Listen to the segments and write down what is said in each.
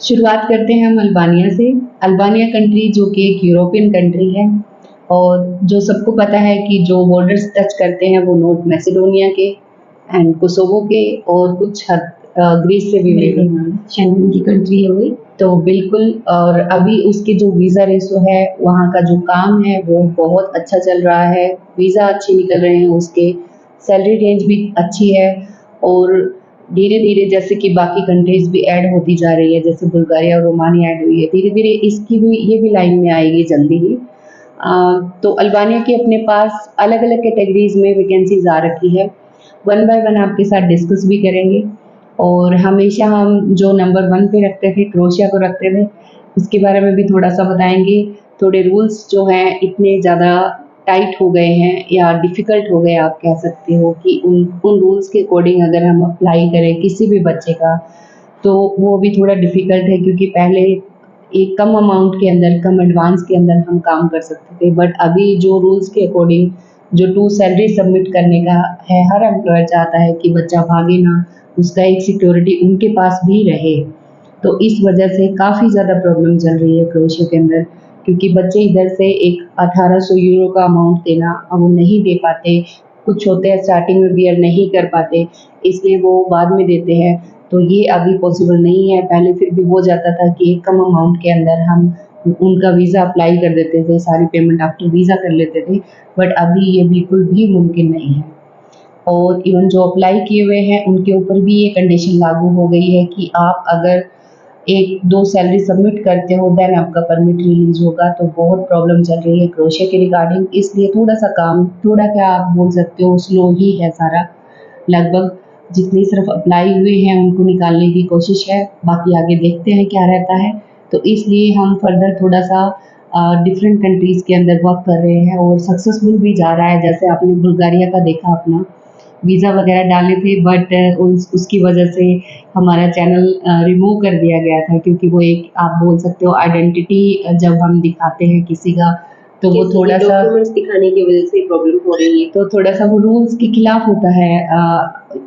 शुरुआत करते हैं हम अल्बानिया से। अल्बानिया कंट्री जो कि एक यूरोपियन कंट्री है और जो सबको पता है कि जो बॉर्डर्स टच करते हैं वो नॉर्थ मैसेडोनिया के एंड कोसोवो के और कुछ हद ग्रीस से भी बिल्कुल मैम, शेंगन की कंट्री है वही। तो बिल्कुल। और अभी उसके जो वीज़ा रेशो है, वहाँ का जो काम है वो बहुत अच्छा चल रहा है, वीज़ा अच्छे निकल रहे हैं उसके, सैलरी रेंज भी अच्छी है और धीरे-धीरे जैसे कि बाकी कंट्रीज़ भी ऐड होती जा रही है, जैसे बुल्गारिया और रोमानिया ऐड हुई है, धीरे-धीरे इसकी भी ये भी लाइन में आएगी जल्दी ही। तो अल्बानिया की अपने पास अलग-अलग कैटेगरीज़ में वैकेंसीज़ आ रखी है। वन बाय वन आपके साथ डिस्कस भी करेंगे और हमेशा हम जो नंबर 1 पे रखते थे, क्रोएशिया को रखते थे, उसके बारे में भी थोड़ा-सा बताएँगे। थोड़े रूल्स जो हैं इतने ज़्यादा टाइट हो गए हैं या डिफ़िकल्ट हो गए आप कह सकते हो कि उन उन रूल्स के अकॉर्डिंग अगर हम अप्लाई करें किसी भी बच्चे का, तो वो भी थोड़ा डिफ़िकल्ट है क्योंकि पहले एक कम अमाउंट के अंदर, कम एडवांस के अंदर हम काम कर सकते थे। बट अभी जो रूल्स के अकॉर्डिंग जो 2 सैलरी सबमिट करने का है, हर एम्प्लॉयर चाहता है कि बच्चा भागे ना, उसका एक सिक्योरिटी उनके पास भी रहे। तो इस वजह से काफ़ी ज़्यादा प्रॉब्लम चल रही है क्रोएशिया के अंदर क्योंकि बच्चे इधर से एक 1800 यूरो का अमाउंट देना अब वो नहीं दे पाते। कुछ होते हैं स्टार्टिंग में बियर नहीं कर पाते, इसलिए वो बाद में देते हैं। तो ये अभी पॉसिबल नहीं है, पहले फिर भी हो जाता था कि एक कम अमाउंट के अंदर हम उनका वीज़ा अप्लाई कर देते थे, सारी पेमेंट आफ्टर वीज़ा कर लेते थे, बट अभी ये बिल्कुल भी मुमकिन नहीं है। और इवन जो अप्लाई किए हुए हैं, उनके ऊपर भी ये कंडीशन लागू हो गई है कि आप अगर 1-2 सैलरी सबमिट करते हो देन आपका परमिट रिलीज़ होगा, तो बहुत प्रॉब्लम चल रही है क्रोएशिया के रिगार्डिंग इसलिए थोड़ा-सा काम, थोड़ा क्या आप बोल सकते हो स्लो ही है सारा। लगभग जितने सिर्फ़ अप्लाई हुए हैं उनको निकालने की कोशिश है, बाकी आगे देखते हैं क्या रहता है। तो इसलिए हम फर्दर थोड़ा-सा डिफरेंट कंट्रीज़ के अंदर वर्क कर रहे हैं और सक्सेसफुल भी जा रहा है। जैसे आपने बुल्गारिया का देखा अपना, वीज़ा वगैरह डाले थे बट उसकी वजह से हमारा चैनल रिमूव कर दिया गया था क्योंकि वो एक आप बोल सकते हो आइडेंटिटी जब हम दिखाते हैं किसी का, तो वो थोड़ा-सा डॉक्यूमेंट्स दिखाने की वजह से प्रॉब्लम हो रही है। तो थोड़ा-सा वो रूल्स के खिलाफ होता है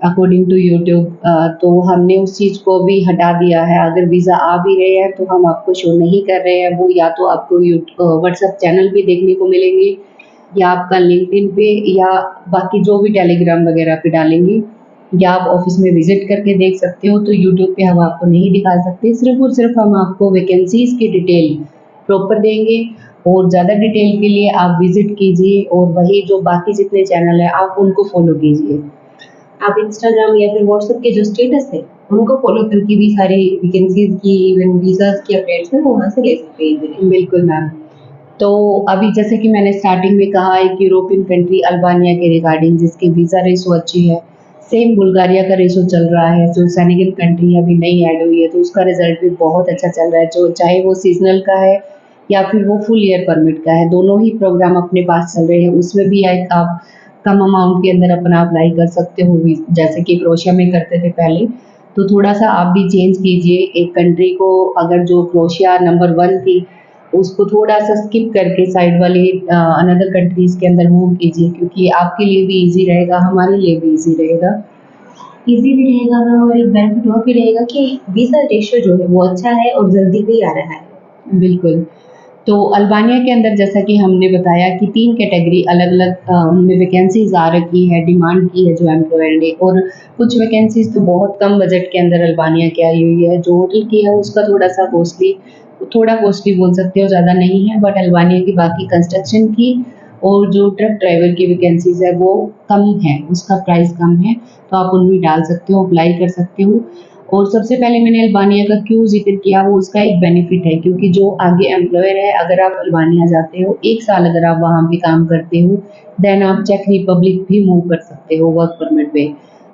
अकॉर्डिंग टू यूट्यूब तो हमने उस चीज़ को भी हटा दिया है। अगर वीज़ा आ भी रहे हैं तो हम आपको शो नहीं कर रहे हैं, वो या तो आपको व्हाट्सएप चैनल पे देखने को मिलेंगे या आपका लिंक्डइन पे या बाकी जो भी टेलीग्राम वगैरह पे डालेंगे या आप ऑफ़िस में विज़िट करके देख सकते हो, तो यूट्यूब पे हम आपको नहीं दिखा सकते। सिर्फ़ और सिर्फ़ हम आपको वैकेंसीज़ की डिटेल प्रॉपर देंगे और ज़्यादा डिटेल के लिए आप विज़िट कीजिए और वही जो बाकी जितने चैनल हैं आप उनको फ़ॉलो कीजिए। आप इंस्टाग्राम या फिर व्हाट्सएप के जो स्टेटस है, उनको फ़ॉलो करके भी सारी वैकेंसीज़ की इवन वीज़ाज़ की अपडेट्स हैं, वो वहाँ से ले सकते हैं इज़िली। बिल्कुल मैम। तो अभी जैसे कि मैंने स्टार्टिंग में कहा एक यूरोपियन कंट्री अल्बानिया के रिगार्डिंग जिसकी वीज़ा रेशो अच्छी है। सेम बुल्गारिया का रेशो चल रहा है, जो सेनेगल कंट्री अभी नई ऐड हुई है, तो उसका रिज़ल्ट भी बहुत अच्छा चल रहा है, जो चाहे वो सीज़नल का है या फिर वो फुल ईयर परमिट का है, दोनों ही प्रोग्राम अपने पास चल रहे हैं। उसमें भी एक आप कम अमाउंट के अंदर अपना अप्लाई कर सकते हो जैसे कि क्रोएशिया में करते थे पहले। तो थोड़ा-सा आप भी चेंज कीजिए, एक कंट्री को अगर जो क्रोएशिया नंबर 1 थी, उसको थोड़ा-सा स्किप करके साइड वाली अनदर कंट्रीज़ के अंदर मूव कीजिए क्योंकि आपके लिए भी ईज़ी रहेगा, हमारे लिए भी ईज़ी रहेगा। ईज़ी भी रहेगा मैम और एक बेनिफिट और भी रहेगा कि वीज़ा रेशियो जो है वो अच्छा है और जल्दी भी आ रहा है। बिल्कुल। तो अल्बानिया के अंदर जैसा कि हमने बताया कि 3 कैटेगरी अलग-अलग उनमें वैकेंसीज़ आ रखी है, डिमांड की है जो एम्प्लॉयर ने और कुछ वैकेंसीज़ तो बहुत कम बजट के अंदर अल्बानिया की आई हुई है। जो होटल की है उसका थोड़ा कॉस्टली बोल सकते हो, ज़्यादा नहीं है बट अल्बानिया की बाकी कंस्ट्रक्शन की और जो ट्रक ड्राइवर की वैकेंसीज़ है वो कम है, उसका प्राइस कम है, तो आप उनमें डाल सकते हो, अप्लाई कर सकते हो। और सबसे पहले मैंने अल्बानिया का क्यों ज़िक्र किया, वो उसका एक बेनिफिट है क्योंकि जो आगे एम्प्लॉयर है, अगर आप अल्बानिया जाते हो, 1 साल अगर आप वहाँ पे काम करते हो, देन आप चेक रिपब्लिक भी मूव कर सकते हो वर्क परमिट पे।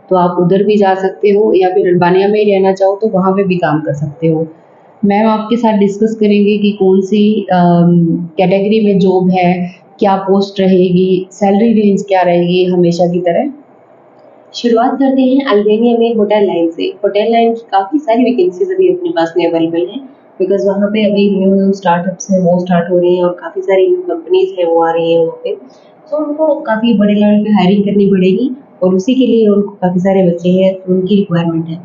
तो आप उधर भी जा सकते हो या फिर अल्बानिया में ही रहना चाहो तो वहाँ पे भी काम कर सकते हो। मैम आपके साथ डिस्कस करेंगे कि कौन-सी कैटेगरी में जॉब है, क्या पोस्ट रहेगी, सैलरी रेंज क्या रहेगी हमेशा की तरह? शुरुआत करते हैं अल्बानिया में होटल लाइन से। होटल लाइन की काफ़ी सारी वैकेंसीज़ अभी अपने पास में अवेलेबल हैं बिकॉज़ वहाँ पे अभी न्यू स्टार्टअप्स हैं वो स्टार्ट हो रही हैं और काफ़ी सारी न्यू कंपनीज़ हैं वो आ रही हैं वहाँ पे। तो उनको काफ़ी बड़े लेवल पे हायरिंग करनी पड़ेगी और उसी के लिए उनको काफ़ी सारे बच्चे हैं, तो उनकी रिक्वायरमेंट है।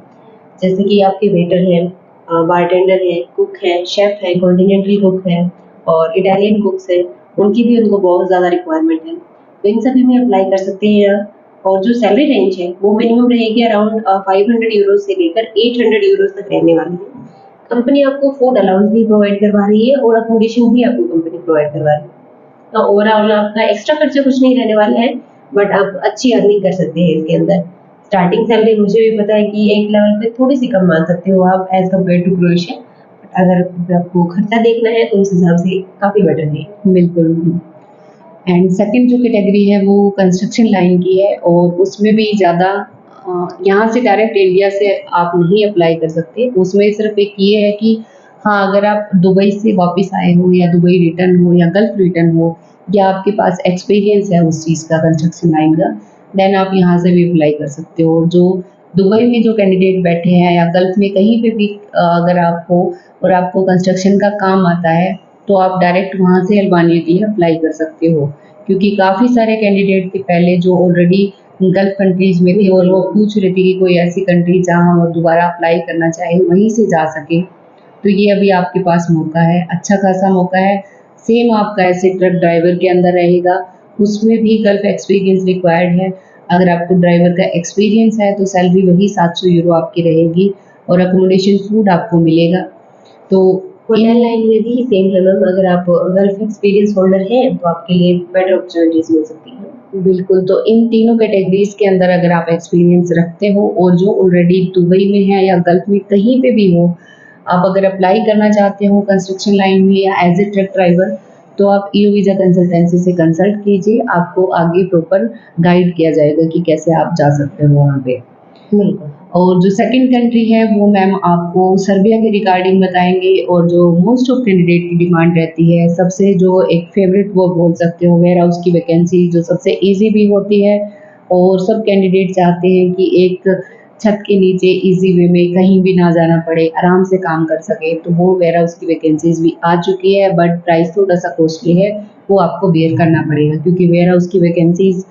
जैसे कि आपके वेटर हैं, बारटेंडर है, कुक है, शेफ है, कॉन्टिनेंटल कुक है और इटालियन कुक्स है, उनकी भी उनको बहुत ज़्यादा रिक्वायरमेंट है। तो इन सभी में अप्लाई कर सकते हैं आप। और जो सैलरी रेंज है वो मिनिमम रहेगी अराउंड 500 यूरो से लेकर 800 यूरो तक रहने वाली है। कंपनी आपको फूड अलाउंस भी प्रोवाइड करवा रही है और अकोमोडेशन भी आपको कंपनी प्रोवाइड करवा रही है। तो ओवरऑल आपका एक्स्ट्रा खर्चा कुछ नहीं रहने वाला है, बट आप अच्छी अर्निंग कर सकते हैं इसके अंदर। स्टार्टिंग सैलरी मुझे भी पता है कि एक लेवल पे थोड़ी सी कम मान सकते हो आप as compare to Croatia, but अगर आपको खर्चा देखना है तो उस हिसाब से काफ़ी बेटर है। बिल्कुल। एंड सेकंड जो कैटेगरी है वो कंस्ट्रक्शन लाइन की है और उसमें भी ज़्यादा यहाँ से डायरेक्ट इंडिया से आप नहीं अप्लाई कर सकते। उसमें सिर्फ एक ये है कि हाँ, अगर आप दुबई से वापस आए हो या दुबई रिटर्न हो या गल्फ रिटर्न हो या आपके पास एक्सपीरियंस है उस चीज़ का कंस्ट्रक्शन लाइन का, देन आप यहाँ से भी अप्लाई कर सकते हो। और जो दुबई में जो कैंडिडेट बैठे हैं या गल्फ में कहीं पे भी अगर आप हो और आपको कंस्ट्रक्शन का काम आता है तो आप डायरेक्ट वहाँ से अल्बानिया के लिए अप्लाई कर सकते हो। क्योंकि काफ़ी सारे कैंडिडेट थे पहले जो ऑलरेडी गल्फ कंट्रीज़ में थे और वो पूछ रहे थे कि कोई ऐसी कंट्री जहाँ वो दोबारा अप्लाई करना चाहे, वहीं से जा सके। तो ये अभी आपके पास मौका है, अच्छा खासा मौका है। सेम आपका ऐसे ट्रक ड्राइवर के अंदर रहेगा, उसमें भी गल्फ एक्सपीरियंस रिक्वायर्ड है। अगर आपको ड्राइवर का एक्सपीरियंस है तो सैलरी वही 700 यूरो आपकी रहेगी और अकोमोडेशन फूड आपको मिलेगा। तो होटल लाइन में भी सेम है मैम, अगर आप गल्फ एक्सपीरियंस होल्डर हैं तो आपके लिए बेटर अपॉर्चुनिटीज मिल सकती हैं। बिल्कुल, तो इन तीनों कैटेगरीज़ के अंदर अगर आप एक्सपीरियंस रखते हो और जो ऑलरेडी दुबई में है या गल्फ में कहीं पे भी हो, आप अगर अप्लाई करना चाहते हो कंस्ट्रक्शन लाइन में या एज़ ए ट्रक ड्राइवर, तो आप ईओ वीज़ा कंसल्टेंसी से कंसल्ट कीजिए, आपको आगे प्रॉपर गाइड किया जाएगा कि कैसे आप जा सकते हो वहाँ पे। बिल्कुल। और जो सेकंड कंट्री है वो मैम आपको सर्बिया के रिगार्डिंग बताएँगे और जो मोस्ट ऑफ कैंडिडेट की डिमांड रहती है, सबसे जो एक फ़ेवरेट वो बोल सकते हो वेयर हाउस की वैकेंसी जो सबसे ईज़ी भी होती है और सब कैंडिडेट चाहते हैं कि एक छत के नीचे ईज़ी वे में कहीं भी ना जाना पड़े, आराम से काम कर सकें, तो वो वेयर हाउस की वैकेंसीज़ भी आ चुकी है बट प्राइस थोड़ा-सा कॉस्टली है, वो आपको बेयर करना पड़ेगा क्योंकि वेयर हाउस की वैकेंसीज़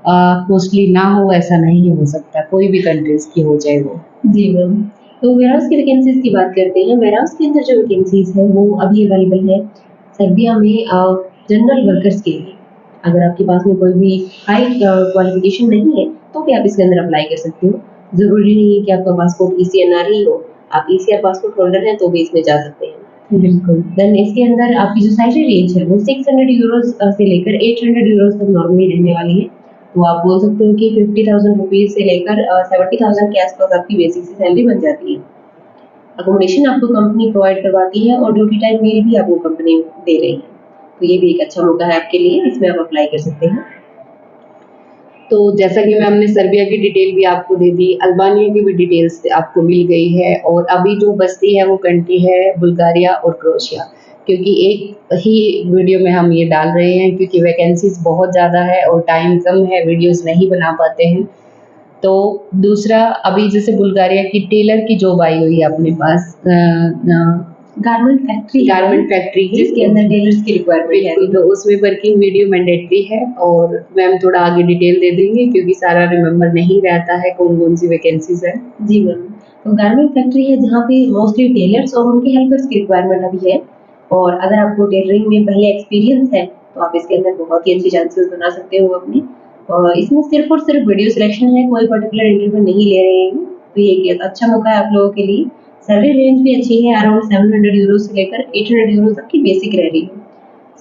कॉस्टली ना हो ऐसा नहीं हो सकता, कोई भी कंट्रीज़ की हो चाहे वो। जी मैम। तो वेयरहाउस की वैकेंसीज़ की बात करते हैं। वेयरहाउस के अंदर जो वैकेंसीज़ हैं वो अभी अवेलेबल है सर्बिया में जनरल वर्कर्स के लिए। अगर आपके पास में कोई भी हाई क्वालिफ़िकेशन नहीं है तो भी आप इसके अंदर अप्लाई कर सकते हो। ज़रूरी नहीं है कि आपका पासपोर्ट ईसीएनआर ही हो, आप ईसीआर पासपोर्ट होल्डर हैं तो भी इसमें जा सकते हैं। बिल्कुल। देन इसके अंदर आपकी जो सैलरी रेंज है वो 600 यूरोज़ से लेकर 800 यूरोज़ तक नॉर्मली रहने वाली है। तो आप बोल सकते हो कि 50,000 रुपीज़ से लेकर 70,000 के आस-पास आपकी बेसिक सी सैलरी बन जाती है। अकोमोडेशन आपको कंपनी प्रोवाइड करवाती है और ड्यूटी टाइम मील भी आपको कंपनी दे रही है। तो ये भी एक अच्छा मौका है आपके लिए, इसमें आप अप्लाई कर सकते हैं। तो जैसा कि मैम ने सर्बिया की डिटेल भी आपको दे दी, अल्बानिया की भी डिटेल्स आपको मिल गई है और अभी जो बचती है वो कंट्री है बुल्गारिया और क्रोएशिया। क्योंकि एक ही वीडियो में हम ये डाल रहे हैं क्योंकि वैकेंसीज़ बहुत ज़्यादा है और टाइम कम है, वीडियोज़ नहीं बना पाते हैं। तो दूसरा अभी जैसे बुल्गारिया की टेलर की जॉब आई हुई है अपने पास गारमेंट फैक्ट्री की जिसके अंदर टेलर्स की रिक्वायरमेंट है। बिल्कुल, तो उसमें वर्किंग वीडियो मैंडेटरी है और मैम थोड़ा आगे डिटेल दे देंगे क्योंकि सारा रिमेंबर नहीं रहता है कौन-कौन सी वैकेंसीज़ हैं। जी मैम। तो गारमेंट फैक्ट्री है जहाँ पे मोस्टली टेलर्स और उनके हेल्पर्स की रिक्वायरमेंट अभी है और अगर आपको टेलरिंग में पहले एक्सपीरियंस है तो आप इसके अंदर बहुत ही अच्छी चांसेस बना सकते हो अपनी। और इसमें सिर्फ और सिर्फ वीडियो सिलेक्शन है, कोई पर्टिकुलर इंटरव्यू नहीं ले रहे हैं। तो ये एक अच्छा मौका है आप लोगों के लिए। सैलरी रेंज भी अच्छी है, अराउंड 700 यूरो से लेकर 800 यूरो तक की बेसिक रह रही है।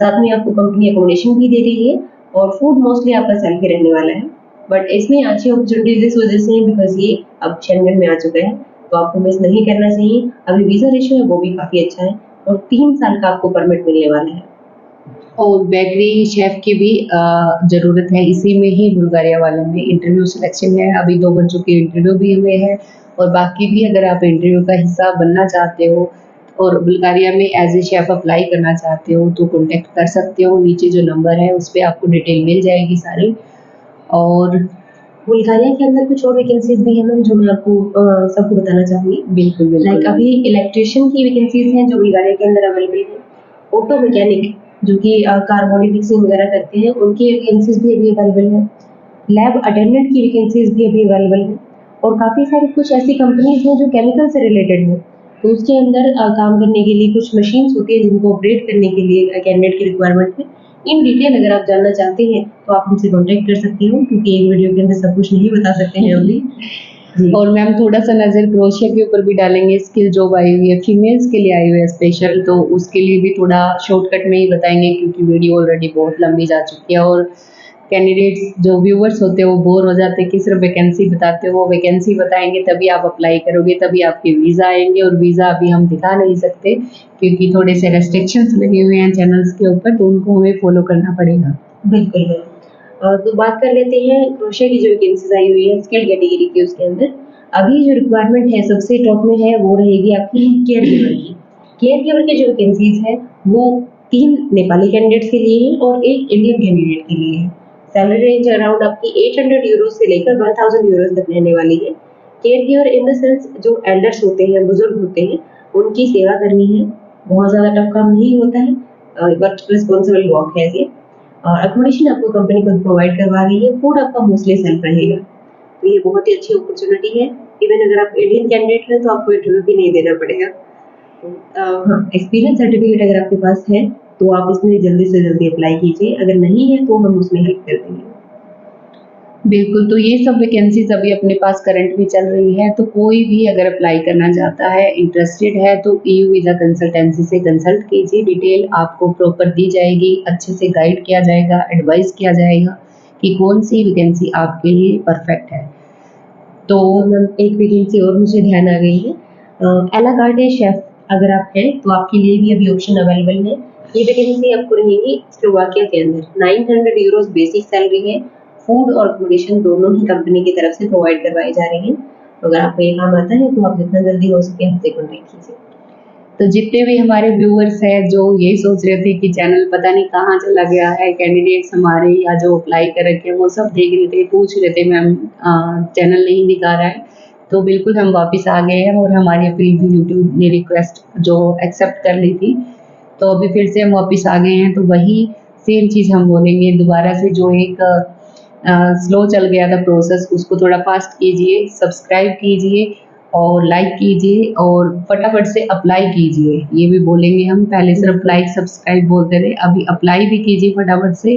साथ में आपको कंपनी अकोमोडेशन भी दे रही है और फूड मोस्टली आपका सेल्फ ही रहने वाला है। बट इसमें अच्छी अपॉर्चुनिटीज इस वजह से है बिकॉज ये अब शेंगन में आ चुका है, तो आपको मिस नहीं करना चाहिए। अभी वीजा रेशियो है वो भी काफी अच्छा है और 3 साल का आपको परमिट मिलने वाला है। और बेकरी शेफ की भी ज़रूरत है इसी में ही बुल्गारिया वालों में इंटरव्यू सिलेक्शन है, अभी 2 बच्चों के इंटरव्यू भी हुए हैं और बाकी भी अगर आप इंटरव्यू का हिस्सा बनना चाहते हो और बुल्गारिया में एज ए शेफ अप्लाई करना चाहते हो तो कॉन्टैक्ट कर सकते हो, नीचे जो नंबर है उस पे आपको डिटेल मिल जाएगी सारी। और बुल्गारिया के अंदर कुछ और वैकेंसीज भी हैं मैम जो मैं आपको सबको बताना चाहूँगी। बिल्कुल, लाइक बिल्कुल। अभी इलेक्ट्रिशियन की वैकेंसीज हैं जो बुल्गारिया के अंदर अवेलेबल है। ऑटो मैकेनिक जो कि कार बॉडी फिक्सिंग वगैरह करते हैं उनकी वैकेंसीज भी अभी अवेलेबल है। लैब अटेंडेंट की वैकेंसीज भी अभी अवेलेबल है और काफ़ी सारी कुछ ऐसी कंपनीज हैं जो केमिकल से रिलेटेड हैं। तो उसके अंदर काम करने के लिए कुछ मशीन्स होती है जिनको ऑपरेट करने के लिए कैंडिडेट की रिक्वायरमेंट है। इन डिटेल अगर आप जानना चाहते हैं तो आप हमसे कॉन्टैक्ट कर सकती हो, क्योंकि एक वीडियो के अंदर सब कुछ नहीं बता सकते हैं अभी। जी। और मैम थोड़ा सा नज़र क्रोशिया के ऊपर भी डालेंगे, स्किल जॉब आई हुई है, फीमेल्स के लिए आई हुई है स्पेशल, तो उसके लिए भी थोड़ा शॉर्टकट में ही बताएंगे क्योंकि वीडियो ऑलरेडी बहुत लंबी जा चुकी है और कैंडिडेट्स जो व्यूवर्स होते हैं वो बोर हो जाते हैं कि सिर्फ वैकेंसी बताते हो। वो वैकेंसी बताएंगे तभी आप अप्लाई करोगे, तभी आपके वीज़ा आएंगे, और वीज़ा अभी हम दिखा नहीं सकते क्योंकि थोड़े से रेस्ट्रिक्शंस लगे हुए हैं चैनल्स के ऊपर, तो उनको हमें फॉलो करना पड़ेगा। बिल्कुल मैम। तो बात कर लेते हैं क्रोशिया की जो वैकेंसीज आई हुई है स्किल्ड कैटेगरी की, उसके अंदर अभी जो रिक्वायरमेंट है सबसे टॉप में है वो रहेगी आपकी केयर गिवर की। केयर गिवर की जो वैकेंसीज है वो 3 नेपाली कैंडिडेट्स के लिए है और 1 इंडियन कैंडिडेट के लिए है। सैलरी रेंज अराउंड आपकी 800 यूरो से लेकर 1000 यूरो तक रहने वाली है। Care giver in the sense जो एल्डर्स होते हैं, बुजुर्ग होते हैं, उनकी सेवा करनी है। बहुत ज़्यादा टफ काम नहीं होता है, बट रिस्पॉन्सिबल वर्क है ये। और अकोमोडेशन आपको कंपनी खुद प्रोवाइड करवा रही है, फूड आपका मोस्टली सेल्फ रहेगा। तो ये बहुत ही अच्छी अपॉर्चुनिटी है। इवन अगर आप इंडियन कैंडिडेट हैं तो आपको इंटरव्यू भी नहीं देना पड़ेगा। हाँ, एक्सपीरियंस सर्टिफिकेट अगर आपके पास है तो आप इसमें जल्दी से जल्दी अप्लाई कीजिए, अगर नहीं है तो हम उसमें हेल्प कर देंगे। बिल्कुल, तो ये सब वैकेंसीज़ अभी अपने पास करंट में चल रही है, तो कोई भी अगर अप्लाई करना चाहता है, इंटरेस्टेड है, तो ईयू वीज़ा कंसल्टेंसी से कंसल्ट कीजिए। डिटेल आपको प्रॉपर दी जाएगी, अच्छे से गाइड किया जाएगा, एडवाइस किया जाएगा कि कौन-सी वैकेंसी आपके लिए परफेक्ट है। तो मैम एक वैकेंसी और मुझे ध्यान आ गई है, आ ला कार्टे शेफ अगर आप हैं तो आपके लिए भी अभी ऑप्शन अवेलेबल है। ये वैकेंसी आपको रहेगी स्लोवाकिया के अंदर। 900 यूरोज़ बेसिक सैलरी है। फूड और अकोमोडेशन दोनों ही कंपनी की तरफ से प्रोवाइड करवाई जा रही हैं। तो अगर आपको ये काम आता है तो आप जितना जल्दी हो सके हमसे कॉन्टैक्ट कीजिए। तो जितने भी हमारे व्यूअर्स हैं जो यही सोच रहे थे कि चैनल पता नहीं कहाँ चला गया है, कैंडिडेट्स हमारे या जो अप्लाई कर रखे हैं वो सब देख रहे थे, पूछ रहे थे मैम चैनल नहीं दिखा रहा है, तो बिल्कुल हम वापस आ गए हैं और हमारी अपील भी यूट्यूब ने रिक्वेस्ट जो एक्सेप्ट कर ली थी, तो अभी फिर से हम वापस आ गए हैं। तो वही सेम चीज़ हम बोलेंगे दोबारा से, जो एक स्लो चल गया था प्रोसेस उसको थोड़ा फास्ट कीजिए, सब्सक्राइब कीजिए और लाइक कीजिए और फटाफट से अप्लाई कीजिए। ये भी बोलेंगे हम, पहले सिर्फ लाइक सब्सक्राइब बोलते थे, अभी अप्लाई भी कीजिए फटाफट से,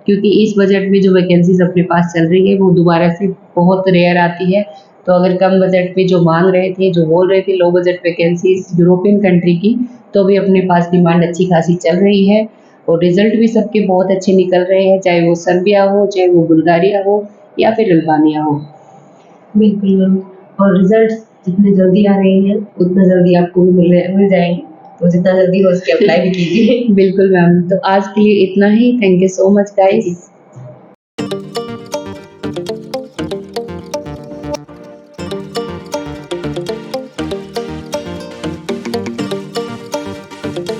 क्योंकि इस बजट में जो वैकेंसीज अपने पास चल रही है वो दोबारा से बहुत रेयर आती है। तो अगर कम बजट में जो मांग रहे थे, जो बोल रहे थे low budget vacancies European country की, तो अभी अपने पास डिमांड अच्छी खासी चल रही है और रिजल्ट भी सबके बहुत अच्छे निकल रहे हैं, चाहे वो सर्बिया हो, चाहे वो बुल्गारिया हो या फिर अल्बानिया हो। बिल्कुल मैम, और रिजल्ट्स जितने जल्दी आ रहे हैं उतना जल्दी आपको भी मिल जाएंगे, तो जितना जल्दी हो सके अप्लाई भी कीजिए। बिल्कुल मैम, तो आज के लिए इतना ही। Thank you so much guys.